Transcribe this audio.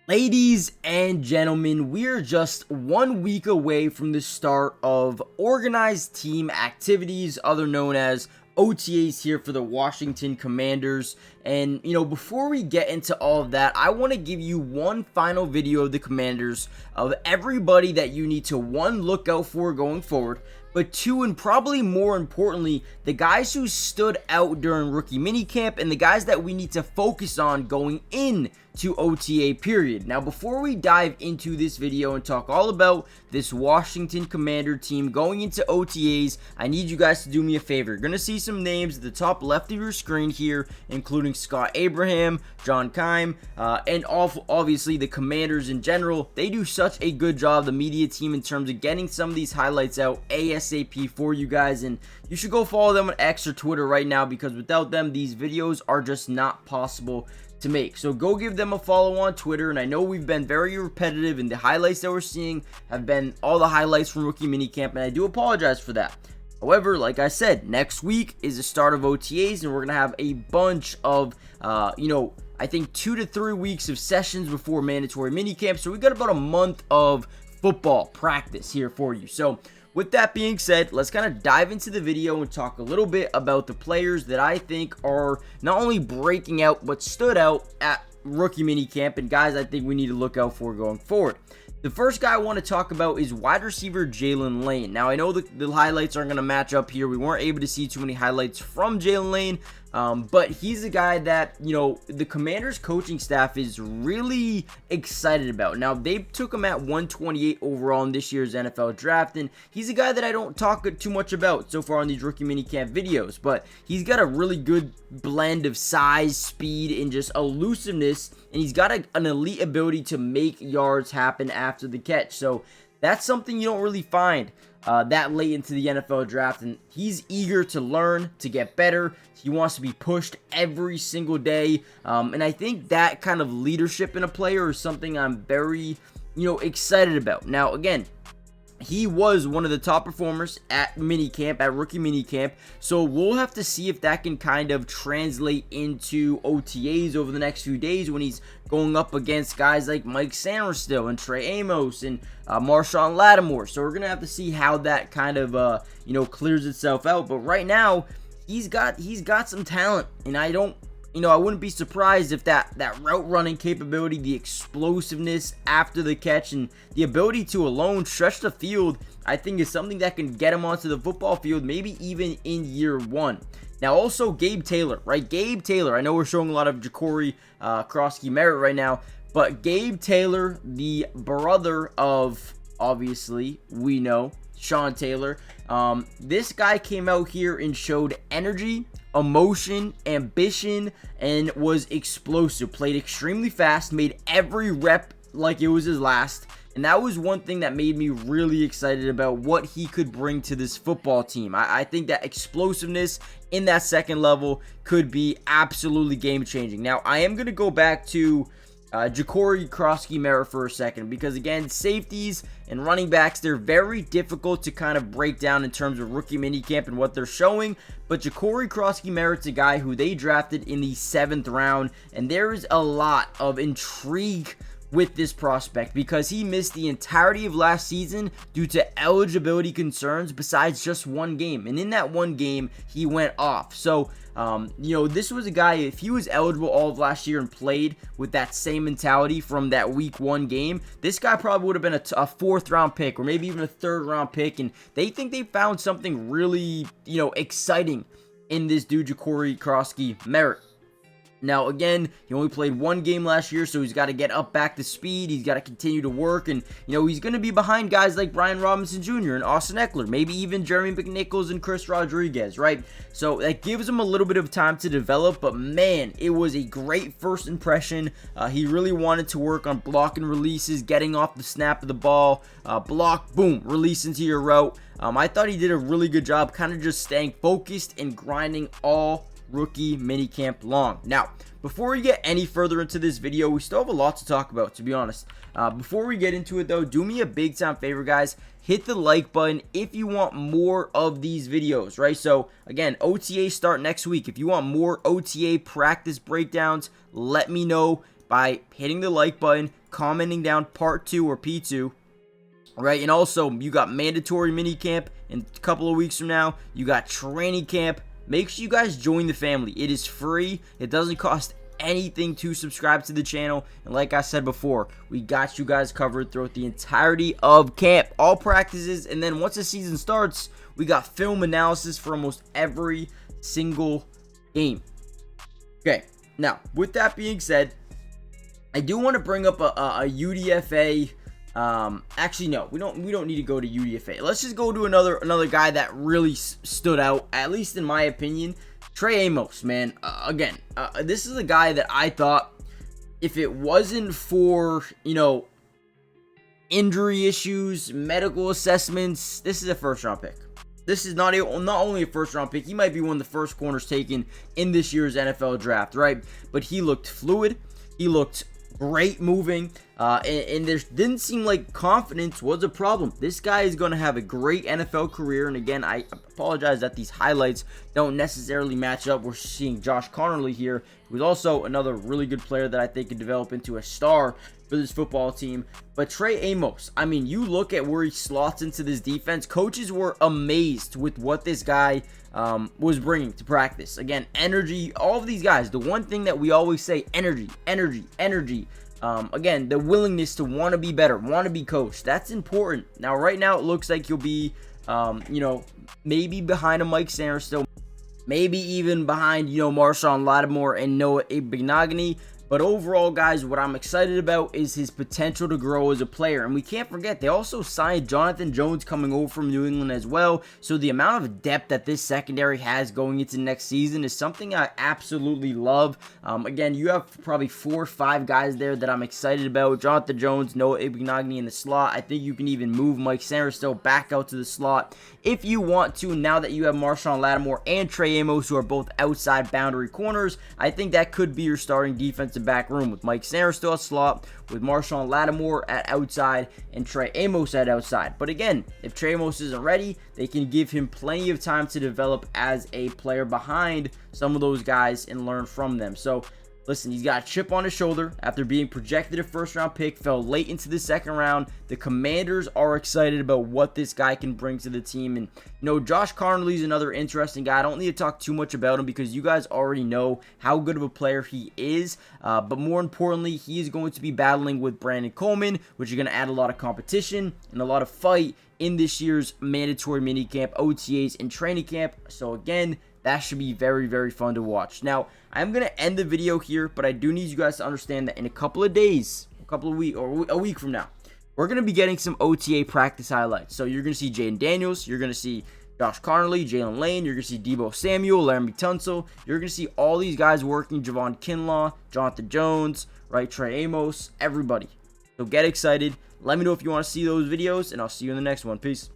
Ladies and gentlemen, we're just 1 week away from the start of organized team activities, other known as OTAs here for the Washington Commanders. And, before we get into all of that, I want to give you one final video of the Commanders of everybody that you need to, one, look out for going forward, but two, and probably more importantly, the guys who stood out during rookie minicamp and the guys that we need to focus on going in to OTA period. Now, before we dive into this video and talk all about this Washington Commander team going into OTAs, I need you guys to do me a favor. You're going to see some names at the top left of your screen here, including Scott Abraham, John Keim, and obviously the Commanders in general. They do such a good job, the media team, in terms of getting some of these highlights out ASAP for you guys, and you should go follow them on X or Twitter right now, because without them, these videos are just not possible to make. So go give them a follow on Twitter. And I know we've been very repetitive, and the highlights that we're seeing have been all the highlights from rookie minicamp, and I do apologize for that. However, like I said, next week is the start of OTAs, and we're gonna have a bunch of I think 2 to 3 weeks of sessions before mandatory minicamp. So we got about a month of football practice here for you. So with that being said, let's kind of dive into the video and talk a little bit about the players that I think are not only breaking out, but stood out at rookie minicamp, and guys I think we need to look out for going forward. The first guy I want to talk about is wide receiver Jaylen Lane. Now, I know the highlights aren't going to match up here. We weren't able to see too many highlights from Jaylen Lane, but he's a guy that, the Commanders coaching staff is really excited about. Now, they took him at 128 overall in this year's NFL draft, and he's a guy that I don't talk too much about so far in these rookie minicamp videos, but he's got a really good blend of size, speed, and just elusiveness, and he's got an elite ability to make yards happen after the catch. So that's something you don't really find that late into the NFL draft, and he's eager to learn, to get better. He wants to be pushed every single day, and I think that kind of leadership in a player is something I'm very, excited about. Now, again, he was one of the top performers at minicamp, at rookie minicamp, so we'll have to see if that can kind of translate into OTAs over the next few days when he's going up against guys like Mike Sainristil and Trey Amos and Marshawn Lattimore. So we're going to have to see how that kind of, clears itself out. But right now, he's got some talent, and I wouldn't be surprised if that route running capability, the explosiveness after the catch, and the ability to alone stretch the field, I think is something that can get him onto the football field, maybe even in year one. Now, also Gabe Taylor, right? Gabe Taylor, I know we're showing a lot of Ja'Cory Krosky-Merritt right now, but Gabe Taylor, the brother of, obviously, we know, Sean Taylor, this guy came out here and showed energy, emotion, ambition, and was explosive. Played extremely fast, made every rep like it was his last, and that was one thing that made me really excited about what he could bring to this football team. I think that explosiveness in that second level could be absolutely game-changing. Now, I am going to go back to Ja'Cory Krosky-Merritt for a second, because again, safeties and running backs, they're very difficult to kind of break down in terms of rookie minicamp and what they're showing. But Ja'Cory Krosky-Merritt's a guy who they drafted in the 7th round, and there is a lot of intrigue with this prospect because he missed the entirety of last season due to eligibility concerns besides just one game, and in that one game he went off. So this was a guy, if he was eligible all of last year and played with that same mentality from that week 1 game, this guy probably would have been a 4th round pick or maybe even a 3rd round pick, and they think they found something really exciting in this dude Ja'Cory Krosky-Merritt. Now, again, he only played 1 game last year, so he's got to get up back to speed. He's got to continue to work, and, he's going to be behind guys like Brian Robinson Jr. and Austin Eckler, maybe even Jeremy McNichols and Chris Rodriguez, right? So that gives him a little bit of time to develop, but man, it was a great first impression. He really wanted to work on blocking releases, getting off the snap of the ball, block, boom, release into your route. I thought he did a really good job kind of just staying focused and grinding all rookie minicamp long. Now, before we get any further into this video, we still have a lot to talk about, to be honest. Before we get into it though, do me a big time favor, guys. Hit the like button if you want more of these videos, right? So again, OTA start next week. If you want more OTA practice breakdowns, let me know by hitting the like button, commenting down part 2 or P2. Right, and also you got mandatory minicamp in a couple of weeks from now. You got training camp. Make sure you guys join the family. It is free. It doesn't cost anything to subscribe to the channel. And like I said before, we got you guys covered throughout the entirety of camp, all practices, and then once the season starts, we got film analysis for almost every single game. Okay, now with that being said, I do want to bring up a UDFA. Actually, no, we don't need to go to UDFA. Let's just go to another guy that really stood out, at least in my opinion. Trey Amos, man. Again, this is a guy that I thought, if it wasn't for, injury issues, medical assessments, this is a first-round pick. This is not only a first-round pick, he might be one of the first corners taken in this year's NFL draft, right? But he looked fluid. He looked great moving, and there didn't seem like confidence was a problem. This guy is going to have a great NFL career, and again, I apologize that these highlights don't necessarily match up. We're seeing Josh Connerly here, who's also another really good player that I think could develop into a star for this football team. But Trey Amos, I mean, you look at where he slots into this defense. Coaches were amazed with what this guy was bringing to practice. Again, energy, all of these guys, the one thing that we always say, energy. Again, the willingness to want to be better, want to be coached. That's important. Now, right now, it looks like you'll be, maybe behind a Mike Sainristil, maybe even behind, Marshawn Lattimore and Noah Igbinoghene. But overall, guys, what I'm excited about is his potential to grow as a player. And we can't forget, they also signed Jonathan Jones coming over from New England as well. So the amount of depth that this secondary has going into next season is something I absolutely love. Again, you have probably 4 or 5 guys there that I'm excited about. Jonathan Jones, Noah Igbinoghene in the slot. I think you can even move Mike Sainristil back out to the slot if you want to, now that you have Marshawn Lattimore and Trey Amos, who are both outside boundary corners. I think that could be your starting defensive back room, with Mike Sainristil at slot, with Marshawn Lattimore at outside, and Trey Amos at outside. But again, if Trey Amos isn't ready, they can give him plenty of time to develop as a player behind some of those guys and learn from them. So listen, he's got a chip on his shoulder after being projected a first-round pick, fell late into the second round. The Commanders are excited about what this guy can bring to the team. And, Josh Connerly is another interesting guy. I don't need to talk too much about him because you guys already know how good of a player he is. But more importantly, he is going to be battling with Brandon Coleman, which is going to add a lot of competition and a lot of fight in this year's mandatory minicamp, OTAs, and training camp. So again, that should be very, very fun to watch. Now, I'm going to end the video here, but I do need you guys to understand that in a couple of days, a week from now, we're going to be getting some OTA practice highlights. So you're going to see Jaden Daniels, you're going to see Josh Connerly, Jaylen Lane, you're going to see Deebo Samuel, Laramie Tunsil. You're going to see all these guys working, Javon Kinlaw, Jonathan Jones, right, Trey Amos, everybody. So get excited. Let me know if you want to see those videos, and I'll see you in the next one. Peace.